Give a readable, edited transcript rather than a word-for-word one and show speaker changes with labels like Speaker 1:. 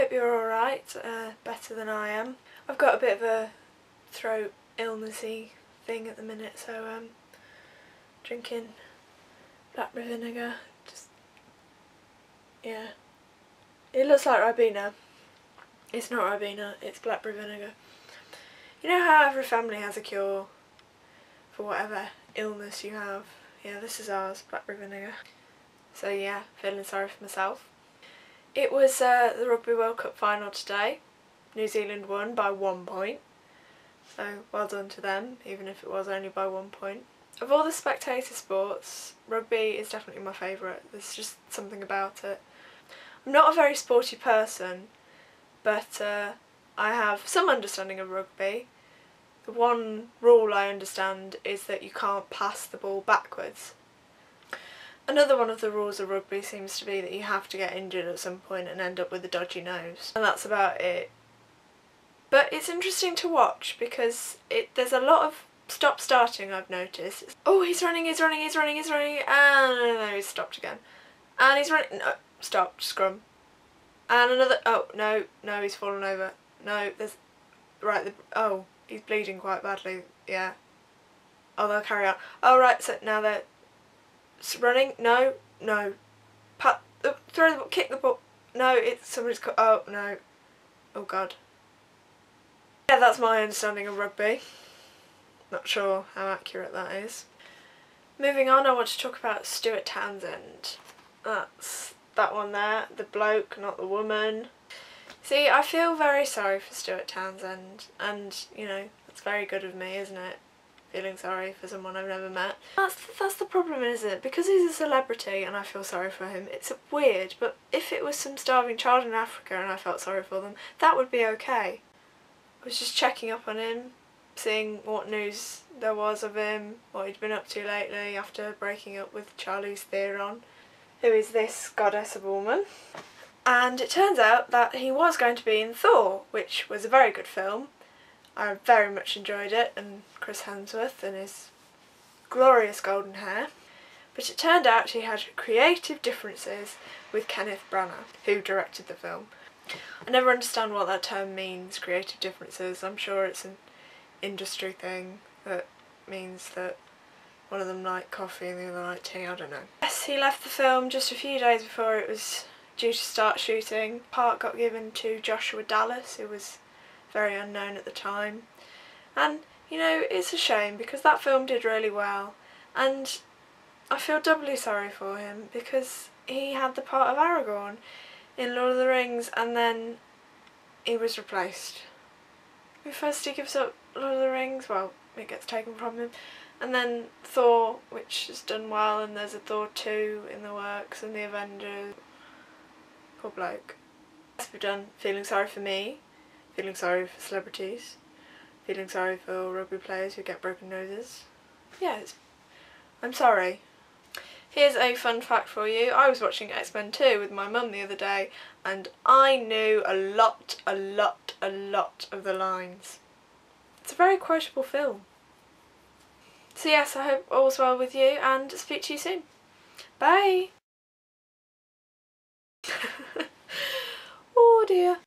Speaker 1: hope you're alright, better than I am. I've got a bit of a throat illnessy thing at the minute, so drinking blackberry vinegar, yeah. It looks like Ribena. It's not Ribena, it's blackberry vinegar. You know how every family has a cure for whatever illness you have? Yeah, this is ours, blackberry vinegar. So yeah, feeling sorry for myself. It was the Rugby World Cup final today. New Zealand won by 1 point. So well done to them, even if it was only by 1 point. Of all the spectator sports, rugby is definitely my favourite. There's just something about it. I'm not a very sporty person, but I have some understanding of rugby. The one rule I understand is that you can't pass the ball backwards. Another one of the rules of rugby seems to be that you have to get injured at some point and end up with a dodgy nose. And that's about it. But it's interesting to watch because there's a lot of stop-starting I've noticed. Oh, he's running, and no, he's stopped again. And he's running, no, stopped, scrum. And another, oh, no, he's fallen over. No, there's, right, oh, he's bleeding quite badly, yeah. Oh, they'll carry on. Oh, right, so now they're running, no, throw the ball, kick the ball, no, it's somebody's, oh, no, oh God. Yeah, that's my understanding of rugby. Not sure how accurate that is. Moving on, I want to talk about Stuart Townsend. That's that one there, the bloke, not the woman. See, I feel very sorry for Stuart Townsend, and, you know, that's very good of me, isn't it? Feeling sorry for someone I've never met. That's the problem, isn't it? Because he's a celebrity and I feel sorry for him, it's weird, but if it was some starving child in Africa and I felt sorry for them, that would be okay. I was just checking up on him, seeing what news there was of him, what he'd been up to lately after breaking up with Charlize Theron, who is this goddess of a woman. And it turns out that he was going to be in Thor, which was a very good film. I very much enjoyed it, and Chris Hemsworth and his glorious golden hair. But it turned out he had creative differences with Kenneth Branagh, who directed the film. I never understand what that term means, creative differences. I'm sure it's an industry thing that means that one of them liked coffee and the other liked tea, I don't know. Yes, he left the film just a few days before it was due to start shooting. Part got given to Joshua Dallas, who was very unknown at the time. And, you know, it's a shame because that film did really well, and I feel doubly sorry for him because he had the part of Aragorn in Lord of the Rings and then he was replaced. First he gives up Lord of the Rings, well, it gets taken from him, and then Thor, which has done well, and there's a Thor 2 in the works, and the Avengers. Poor bloke. Yes, we're done feeling sorry for me, feeling sorry for celebrities, feeling sorry for rugby players who get broken noses. Yes, I'm sorry. Here's a fun fact for you. I was watching X-Men 2 with my mum the other day and I knew a lot of the lines. It's a very quotable film. So yes, I hope all's well with you and speak to you soon. Bye! Oh dear.